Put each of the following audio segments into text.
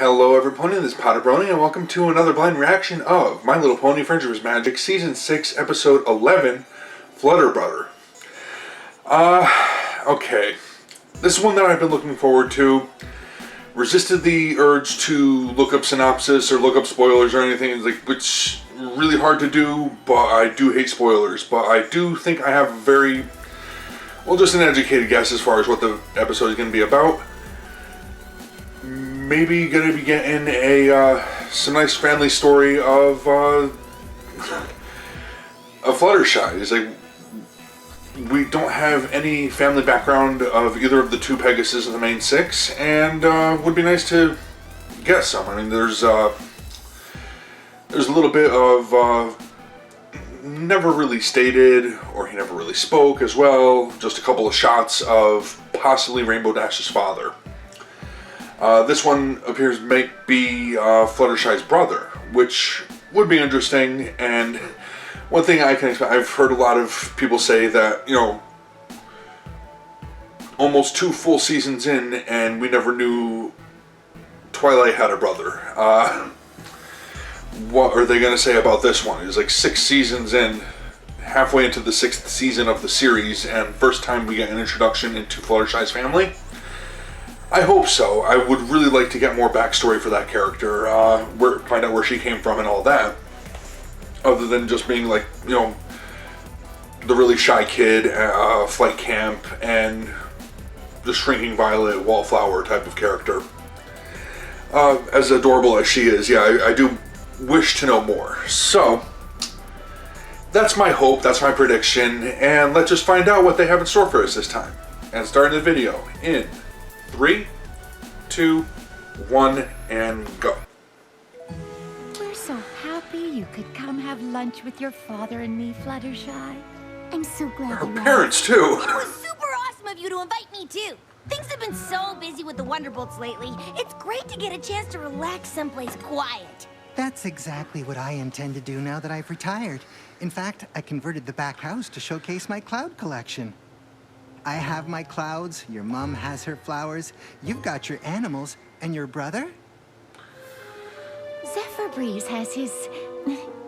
Hello everyone, this is PotterBrony and welcome to another blind reaction of My Little Pony Friendship Magic Season 6 Episode 11, Flutter, Brutter. Okay. This is one that I've been looking forward to. Resisted the urge to look up synopsis or look up spoilers or anything, which is really hard to do, but I do hate spoilers. But I do think I have just an educated guess as far as what the episode is going to be about. Maybe gonna be getting some nice family story of Fluttershy. It's like we don't have any family background of either of the two Pegasus of the main six, and would be nice to get some. I mean, there's a little bit of never really stated, or he never really spoke as well. Just a couple of shots of possibly Rainbow Dash's father. This one appears might be Fluttershy's brother, which would be interesting. And one thing I can expect, I've heard a lot of people say that, you know, almost 2 full seasons in and we never knew Twilight had a brother. What are they going to say about this one? It's like 6 seasons in, halfway into the 6th season of the series, and first time we get an introduction into Fluttershy's family. I hope so. I would really like to get more backstory for that character, find out where she came from and all that. Other than just being like, you know, the really shy kid, flight camp, and the shrinking violet wallflower type of character. As adorable as she is, yeah, I do wish to know more. So, that's my hope, that's my prediction, and let's just find out what they have in store for us this time. And starting the video in 3, 2, 1, and go. We're so happy you could come have lunch with your father and me, Fluttershy. I'm so glad Her you parents, too. It was super awesome of you to invite me, too. Things have been so busy with the Wonderbolts lately. It's great to get a chance to relax someplace quiet. That's exactly what I intend to do now that I've retired. In fact, I converted the back house to showcase my cloud collection. I have my clouds, your mom has her flowers, you've got your animals, and your brother? Zephyr Breeze has his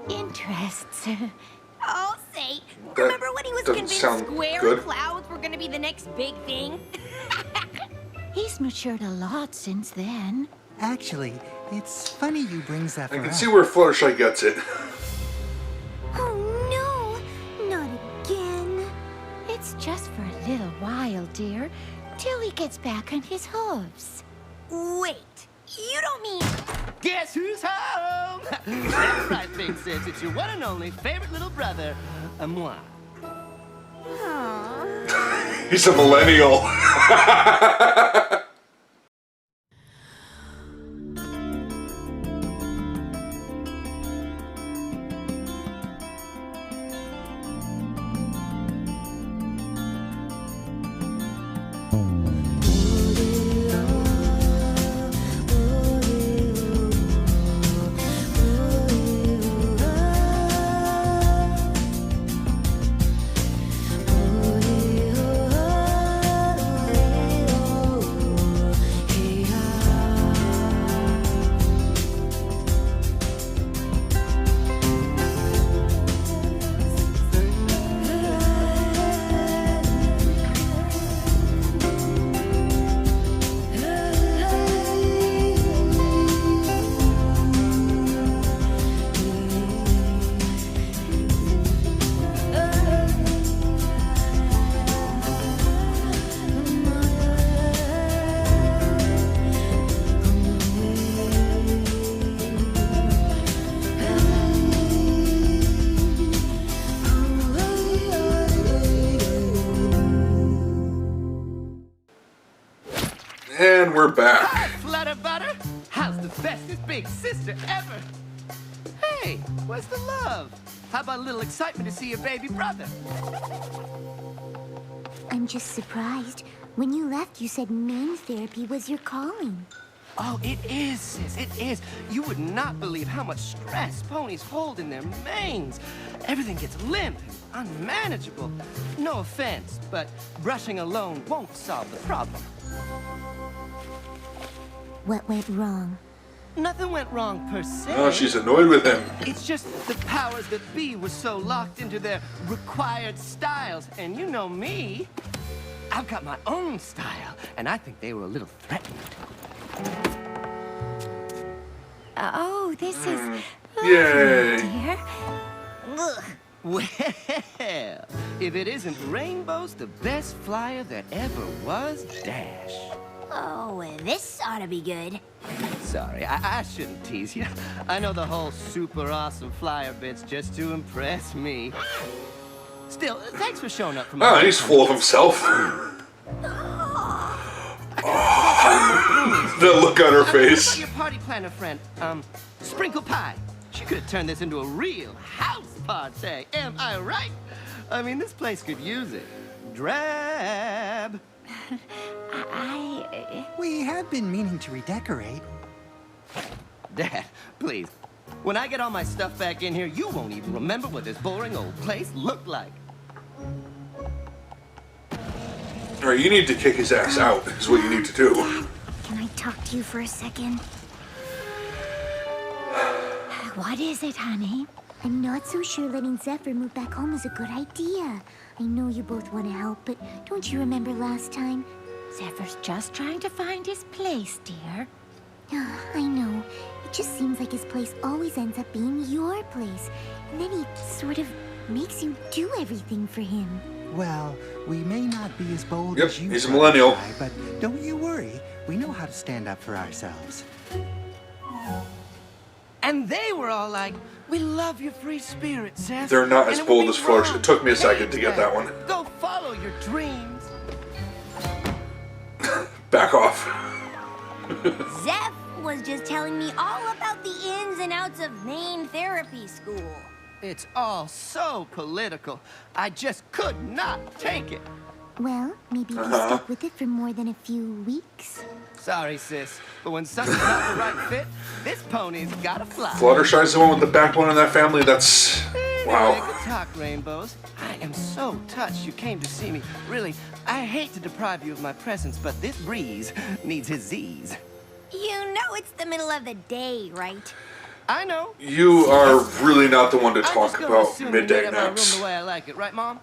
interests. I'll say, remember when he was convinced square clouds were gonna be the next big thing? He's matured a lot since then. Actually, it's funny you bring Zephyr I can up. see where Fluttershy gets it. Oh no, not again. It's just for a little while, dear, till he gets back on his hooves. Wait, you don't mean... Guess who's home? That's right, Big Sis. It's your one and only favorite little brother, moi. Aww. He's a millennial. And we're back. Hi, Flutter Butter. How's the bestest big sister ever? Hey, where's the love? How about a little excitement to see your baby brother? I'm just surprised. When you left, you said mane therapy was your calling. Oh, it is, sis, it is. You would not believe how much stress ponies hold in their manes. Everything gets limp and unmanageable. No offense, but brushing alone won't solve the problem. What went wrong? Nothing went wrong per se. Oh, she's annoyed with him. It's just the powers that be were so locked into their required styles. And you know me. I've got my own style, and I think they were a little threatened. Oh, this is Yay. lovely, dear. Ugh. Well, if it isn't Rainbow's the best flyer that ever was, Dash. Oh, this ought to be good. Sorry, I shouldn't tease you. I know the whole super awesome flyer bit's just to impress me. Still, thanks for showing up for my... Oh, he's full of himself. The look on her face. Your party planner friend, Sprinkle Pie. She could have turned this into a real house party. Am I right? I mean, this place could use it. Drab. We have been meaning to redecorate. Dad, please. When I get all my stuff back in here, you won't even remember what this boring old place looked like. All right, you need to kick his ass out, is what you need to do. Dad, can I talk to you for a second? What is it, honey? I'm not so sure letting Zephyr move back home is a good idea. I know you both want to help, but don't you remember last time? Zephyr's just trying to find his place, dear. I know. It just seems like his place always ends up being your place. And then he sort of makes you do everything for him. Well, we may not be as bold Yep, as you, he's a millennial. Fluttershy, but don't you worry. We know how to stand up for ourselves. And they were all like, we love your free spirit, Seth. They're not And as it would bold be as Flutter. wrong It took me a second to change get that one. Go follow your dreams. Back off. Zeph was just telling me all about the ins and outs of Maine Therapy School. It's all so political. I just could not take it. Well, maybe if you stick with it for more than a few weeks. Sorry, sis, but when something's not the right fit, this pony's gotta fly. Fluttershy's the one with the backbone in that family. That's... Anyway, wow. good talk, Rainbows. I am so touched you came to see me. Really, I hate to deprive you of my presence, but this breeze needs his Z's. You know it's the middle of the day, right? I know. You are really not the one to I'm talk just gonna about assume you midday made up my room naps. the way I like it, right, Mom?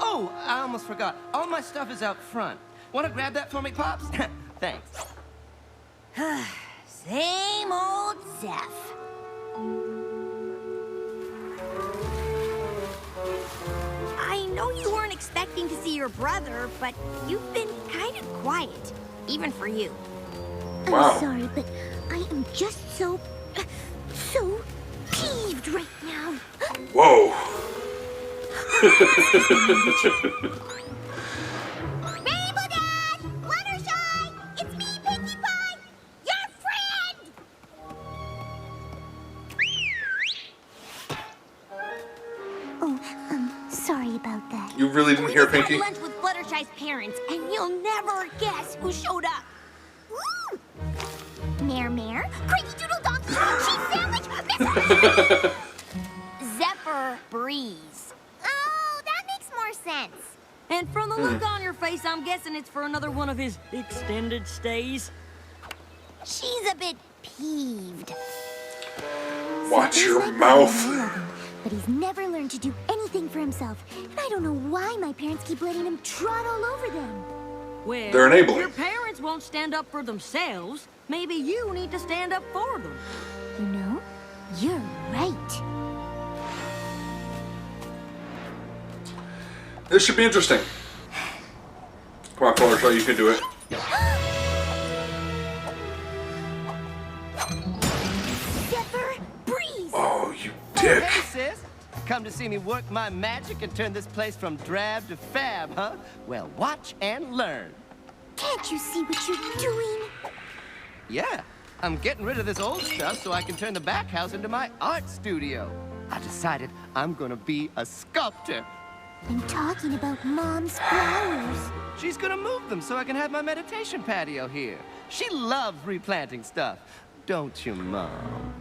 Oh, I almost forgot. All my stuff is out front. Want to grab that for me, Pops? Thanks. Same old Zeph. I know you weren't expecting to see your brother, but you've been kind of quiet, even for you. Wow. I'm sorry, but I am just so peeved right now. Whoa. Rainbow Dad! Fluttershy! It's me, Pinkie Pie! Your friend! Oh, sorry about that. You really didn't We hear just had Pinky? lunch with Fluttershy's parents, and you'll never guess who showed up. Woo! Mare, Cranky Doodle Donkey, cheese sandwich, Zephyr Breeze. Oh, that makes more sense. And from the look on your face, I'm guessing it's for another one of his extended stays. She's a bit peeved. Watch Zephyr's your like mouth. I love him, but he's never learned to do anything for himself. And I don't know why my parents keep letting him trot all over them. Well, They're enabling. your parents won't stand up for themselves. Maybe you need to stand up for them. You know, you're right. This should be interesting. Come on, Fluttershy, you can do it. Zephyr Breeze! Oh, you Oh, dick. hey, sis. Come to see me work my magic and turn this place from drab to fab, huh? Well, watch and learn. Can't you see what you're doing? Yeah, I'm getting rid of this old stuff so I can turn the back house into my art studio. I decided I'm gonna be a sculptor. I'm talking about Mom's flowers. She's gonna move them so I can have my meditation patio here. She loves replanting stuff. Don't you, Mom?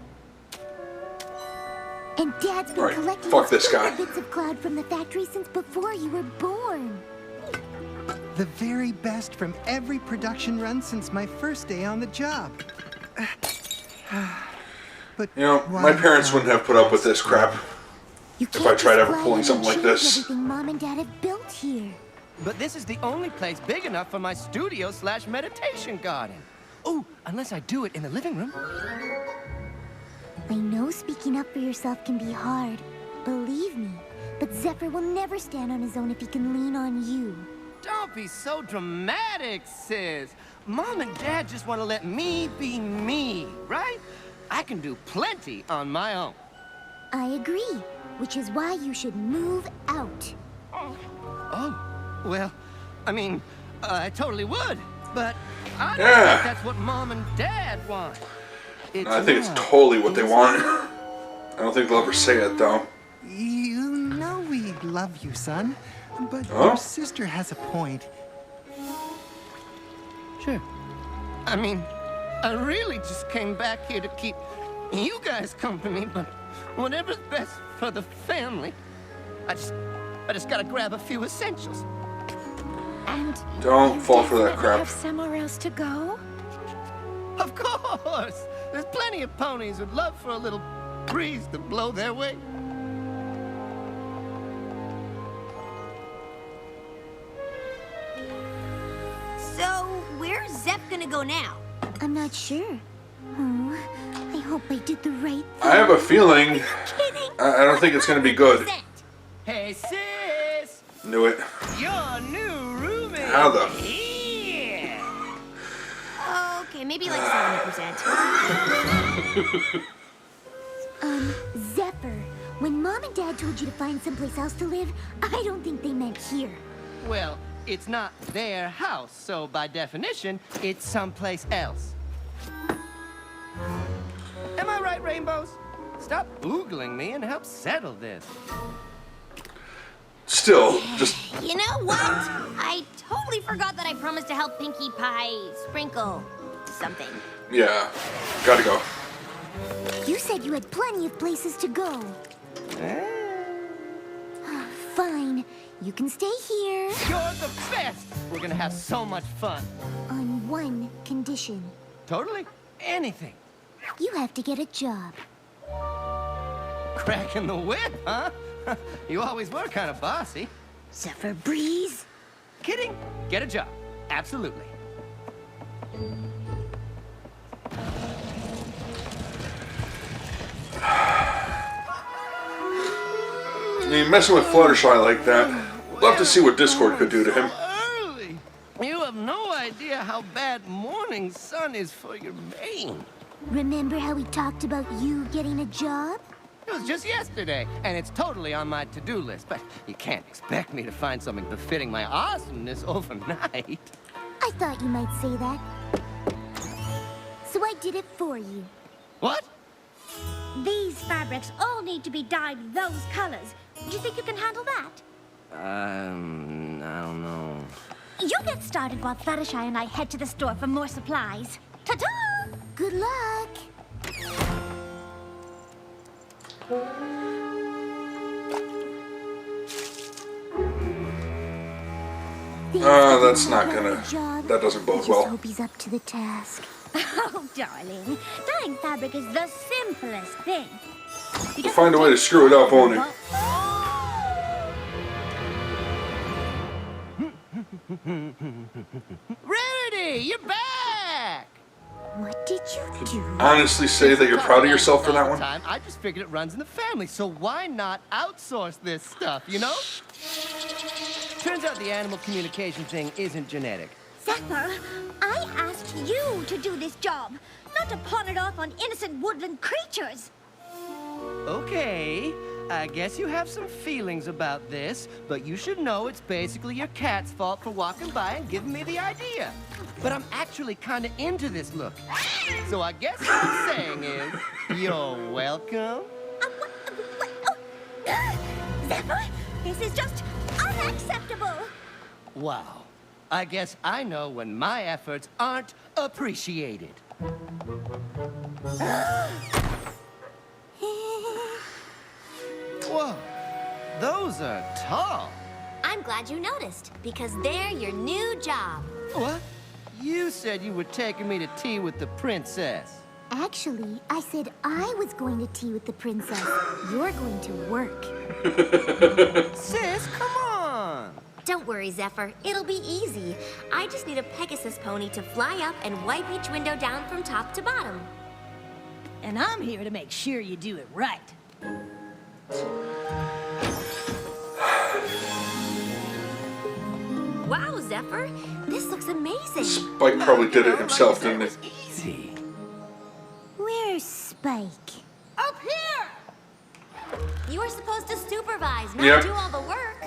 And Dad's been Right, collecting fuck those this guy. bits of cloud from the factory since before you were born. The very best from every production run since my first day on the job. But You know, my parents wouldn't have put up with this crap. You If I can't tried just ever fly pulling in something and like change this. Everything Mom and Dad have built here. But this is the only place big enough for my studio/meditation garden. Oh, unless I do it in the living room. I know speaking up for yourself can be hard. Believe me. But Zephyr will never stand on his own if he can lean on you. Don't be so dramatic, sis. Mom and Dad just want to let me be me, right? I can do plenty on my own. I agree, which is why you should move out. Oh, well, I mean, I totally would, but I don't Yeah. think that's what Mom and Dad want. I think it's not. totally what they want. I don't think they'll ever say it, though. You know we love you, son. But Huh? your sister has a point. Sure. I mean, I really just came back here to keep you guys company, but whatever's best for the family. I just gotta grab a few essentials. And Don't you fall for that definitely crap. have somewhere else to go? Of course! There's plenty of ponies who'd love for a little breeze to blow their way. So, where's Zep gonna go now? I'm not sure. Oh, I hope I did the right thing. I have a feeling. Kidding. I don't think it's going to be good. Hey, sis! Knew it. Your new roommate! How the- here! Okay, maybe like 70%. Zephyr, when Mom and Dad told you to find someplace else to live, I don't think they meant here. Well, it's not their house, so by definition, it's someplace else. Am I right, Rainbows? Stop oogling me and help settle this. Still, just You know what? I totally forgot that I promised to help Pinkie Pie sprinkle something. yeah. Gotta go. You said you had plenty of places to go. Fine, you can stay here You're the best! We're gonna have so much fun. on one condition. Totally. Anything. You have to get a job. Cracking the whip, huh? You always were kind of bossy. Zephyr Breeze? Kidding. Get a job. Absolutely. I mean, messing with Fluttershy like that. Love to see what Discord could do to him. Early. You have no idea how bad morning sun is for your brain. Remember how we talked about you getting a job? It was just yesterday, and it's totally on my to-do list, but you can't expect me to find something befitting my awesomeness overnight. I thought you might say that. So I did it for you. What? These fabrics all need to be dyed those colors. Do you think you can handle that? I don't know. You get started while Fluttershy and I head to the store for more supplies. Ta-ta! Good luck. That's not gonna. That doesn't bode I just well. hope he's up to the task. Oh, darling. Dyeing fabric is the simplest thing. You We'll find a way to screw it up, won't he? Rarity, you're back! What did you do? Honestly, say that you're proud of yourself for that one. Time, I just figured it runs in the family, so why not outsource this stuff, you know? Turns out the animal communication thing isn't genetic. Zephyr, I asked you to do this job, not to pawn it off on innocent woodland creatures. Okay, I guess you have some feelings about this, but you should know it's basically your cat's fault for walking by and giving me the idea. But I'm actually kind of into this look. So I guess what I'm saying is, you're welcome. Zephyr, this is just unacceptable. Wow. I guess I know when my efforts aren't appreciated. Whoa, those are tall. I'm glad you noticed, because they're your new job. What? You said you were taking me to tea with the princess. Actually, I said I was going to tea with the princess. You're going to work. Sis, come on! Don't worry, Zephyr. It'll be easy. I just need a Pegasus pony to fly up and wipe each window down from top to bottom. And I'm here to make sure you do it right. Wow, Zephyr. This looks amazing. Spike probably did it himself, didn't he? Easy. Where's Spike? Up here! You were supposed to supervise, not Yep. do all the work.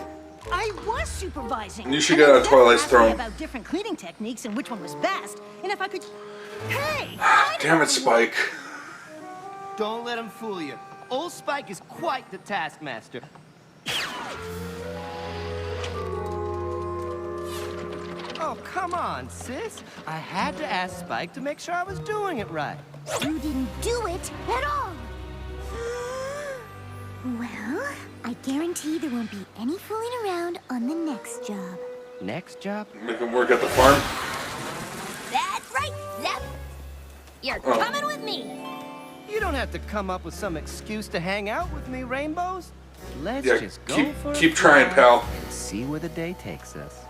I was supervising. You should And get out then of Zephyr Twilight's asked me Throne. about different cleaning techniques and which one was best, and if I could... Hey! Damn it, Spike. Don't let him fool you. Old Spike is quite the taskmaster. Oh, come on, sis. I had to ask Spike to make sure I was doing it right. You didn't do it at all. Well, I guarantee there won't be any fooling around on the next job. Next job? Make him work at the farm. That's right, Zep. You're coming with me. You don't have to come up with some excuse to hang out with me, Rainbows. Let's Yeah, just go keep- for a keep trying, fly pal. and see where the day takes us.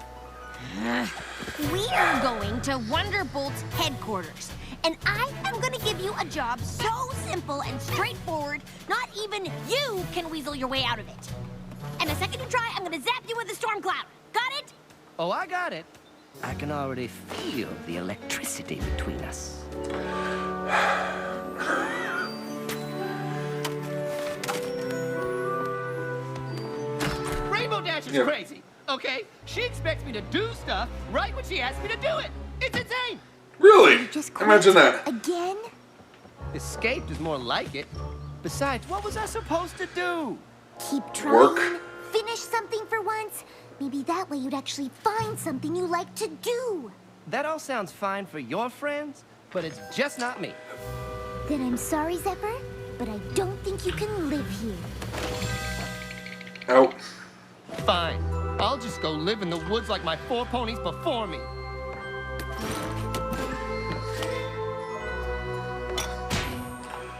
We are going to Wonderbolt's headquarters. And I am going to give you a job so simple and straightforward, not even you can weasel your way out of it. And the second you try, I'm going to zap you with a storm cloud. Got it? Oh, I got it. I can already feel the electricity between us. Rainbow Dash is Yeah. crazy, okay? She expects me to do stuff right when she asks me to do it. It's insane. Really? Just quit Imagine that. Again? Escaped is more like it. Besides, what was I supposed to do? Keep trying. Work. Finish something for once. Maybe that way you'd actually find something you like to do. That all sounds fine for your friends, but it's just not me. Then I'm sorry, Zephyr, but I don't think you can live here. Out. Fine. I'll just go live in the woods like my 4 ponies before me.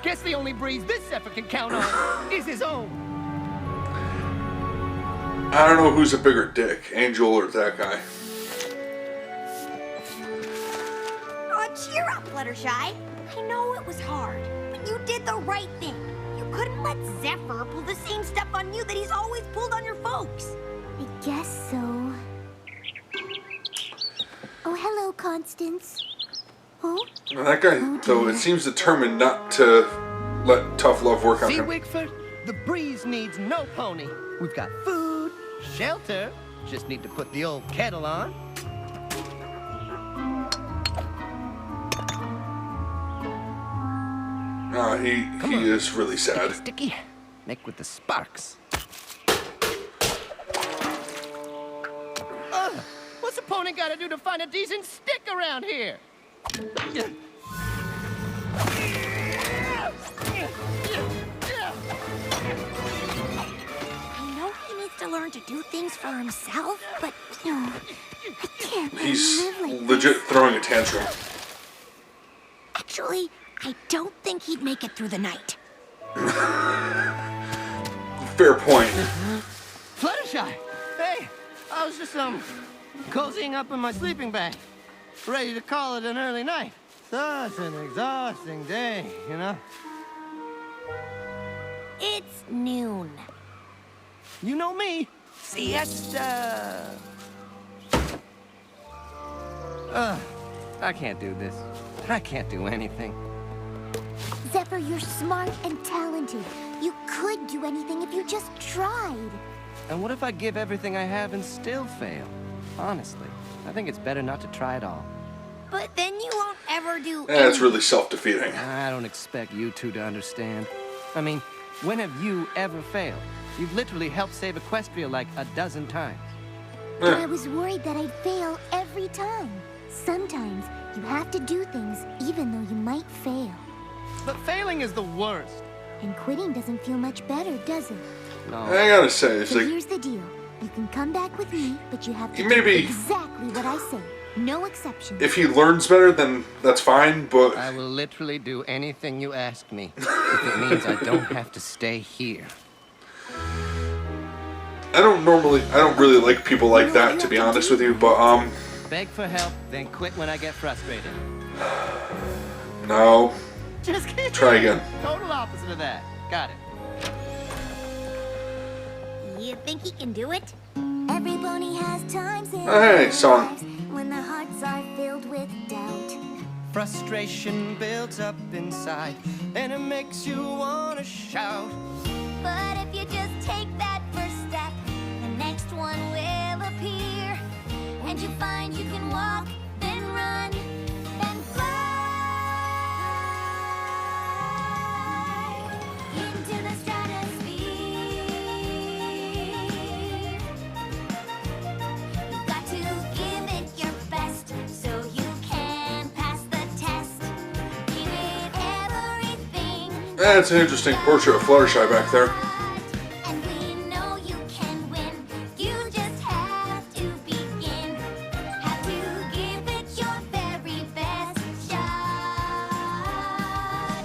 Guess the only breeze this Zephyr can count on is his own. I don't know who's a bigger dick, Angel or that guy. Oh, cheer up, Fluttershy. I know it was hard, but you did the right thing. You couldn't let Zephyr pull the same stuff on you that he's always pulled on your folks. I guess so. Oh, hello, Constance. Oh? Now, that guy, though, it seems determined not to let tough love work on See, him. Wigford? The breeze needs no pony. We've got food, shelter. Just need to put the old kettle on. He is really sad. Sticky. Neck with the sparks. What's a pony gotta do to find a decent stick around here? I know he needs to learn to do things for himself, but No, I can't let him He's live like legit throwing a tantrum. actually, I don't think he'd make it through the night. Fair point. Fluttershy! Hey, I was just, cozying up in my sleeping bag. Ready to call it an early night. Such an exhausting day, you know? It's noon. You know me. Siesta! I can't do this. I can't do anything. Zephyr, you're smart and talented. You could do anything if you just tried. And what if I give everything I have and still fail? Honestly, I think it's better not to try at all. But then you won't ever do It's really self-defeating. I don't expect you two to understand. I mean, when have you ever failed? You've literally helped save Equestria like a dozen times. But I was worried that I'd fail every time. Sometimes you have to do things even though you might fail. But failing is the worst. And quitting doesn't feel much better, does it? No. I gotta say, it's So like, here's the deal. You can come back with me, but you have to You do maybe- exactly what I say. No exceptions. If he learns better, then that's fine, but... I will literally do anything you ask me, if it means I don't have to stay here. I don't really like people like that, to be honest with you, but, Beg for help, then quit when I get frustrated. no. Just kidding. Try again. Total opposite of that. Got it. You think he can do it? Every pony has times in Hey, their song. lives when their hearts are filled with doubt. Frustration builds up inside, and it makes you want to shout. But if you just take that first step, the next one will appear. And you find you can walk, then run, then fly into the stratosphere. You've got to give it your best so you can pass the test. Give it everything. That's an interesting portrait of Fluttershy back there. And we know you can win. You just have to begin. Have to give it your very best shot.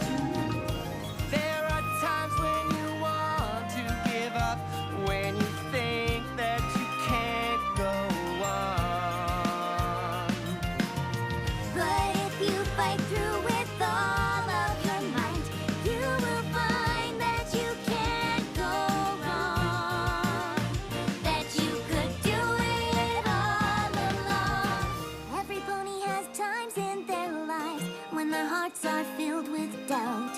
There are times when you want to give up, when you think that you can't go on. But if you fight through with all of your might, you will find that you can't go wrong. That you could do it all along. Every pony has times in their lives when their hearts are filled with doubt.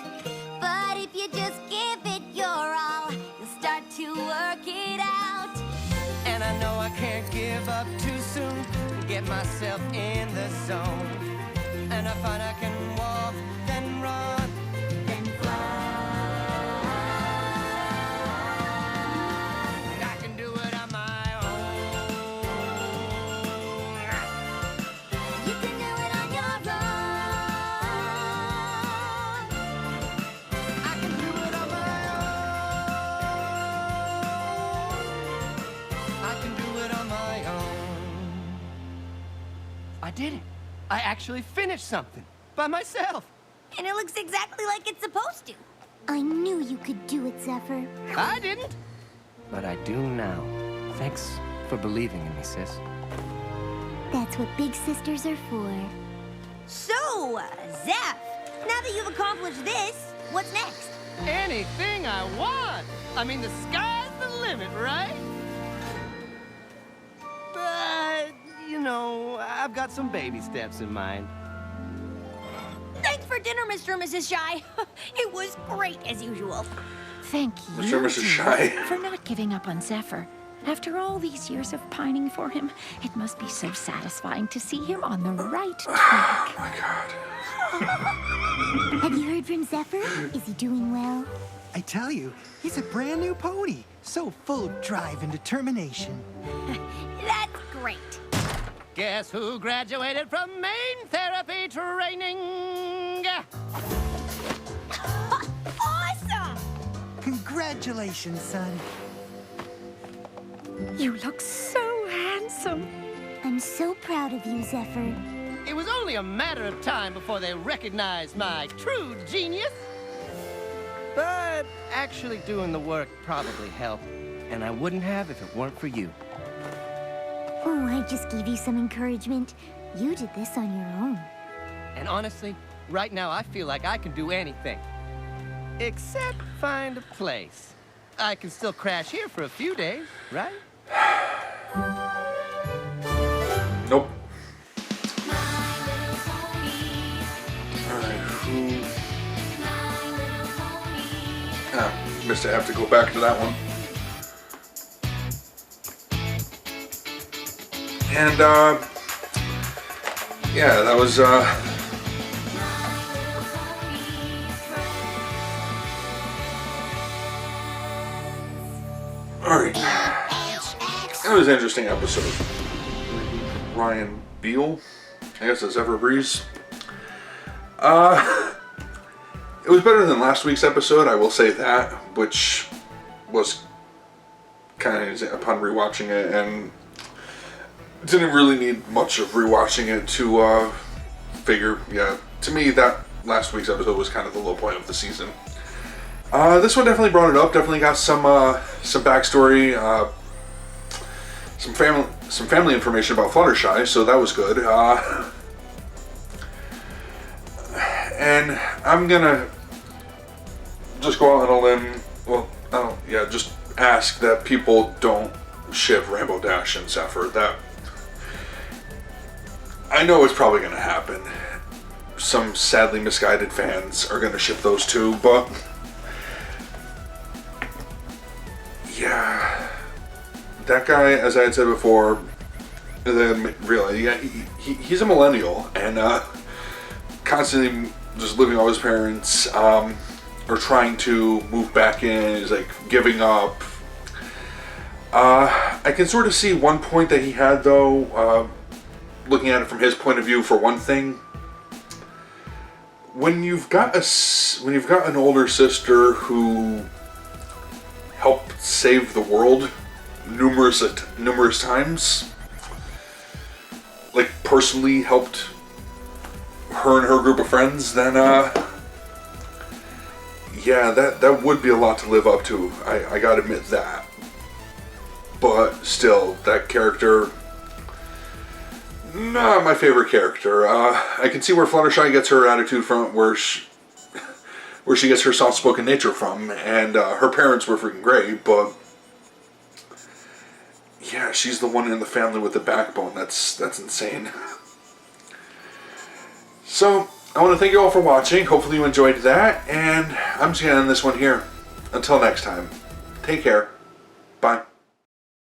But if you just give it your all, you'll start to work it out. And I know I can't give up too soon, get myself in the zone. And I find I can walk, then run, Then fly. I can do it on my own. You can do it on your own. I can do it on my own. I can do it on my own. I did it. I actually finished something by myself. And it looks exactly like it's supposed to. I knew you could do it, Zephyr. I didn't. But I do now. Thanks for believing in me, sis. That's what big sisters are for. So, Zeph, now that you've accomplished this, what's next? Anything I want. I mean, the sky's the limit, right? But, you know, I've got some baby steps in mind. Thanks for dinner, Mr. and Mrs. Shy. It was great as usual. Thank you, Mr. and Mrs. Shy. for not giving up on Zephyr. After all these years of pining for him, it must be so satisfying to see him on the right track. My God. Have you heard from Zephyr? Is he doing well? I tell you, he's a brand new pony, so full of drive and determination. That's great. Guess who graduated from main therapy training? Awesome! Congratulations, son. You look so handsome. I'm so proud of you, Zephyr. It was only a matter of time before they recognized my true genius. But actually doing the work probably helped, and I wouldn't have if it weren't for you. Oh, I just gave you some encouragement. You did this on your own. And honestly, right now I feel like I can do anything. Except find a place. I can still crash here for a few days, right? Nope. Alright, who... Ah, missed it. I have to go back to that one. And, yeah, that was, alright. That was an interesting episode. Ryan Beal, I guess that's Everbreeze. It was better than last week's episode, I will say that, which was kind of upon rewatching it, and didn't really need much of rewatching it to figure, yeah, to me that last week's episode was kind of the low point of the season. This one definitely brought it up, definitely got some backstory, some family information about Fluttershy, so that was good. And I'm gonna just go out on a limb, well, just ask that people don't ship Rainbow Dash and Zephyr. That, I know it's probably gonna happen. Some sadly misguided fans are gonna ship those two, but yeah, that guy, as I had said before, then realize, yeah, he's a millennial and constantly just living off his parents, or trying to move back in. He's like giving up. I can sort of see one point that he had though, looking at it from his point of view. For one thing, when you've got an older sister who helped save the world numerous times, like personally helped her and her group of friends, then yeah, that would be a lot to live up to. I gotta admit that. But still, that character, not my favorite character. I can see where Fluttershy gets her attitude from, where she gets her soft-spoken nature from, and her parents were freaking great, but yeah, she's the one in the family with the backbone. That's insane. So, I want to thank you all for watching. Hopefully you enjoyed that, and I'm just going to end this one here. Until next time, take care. Bye.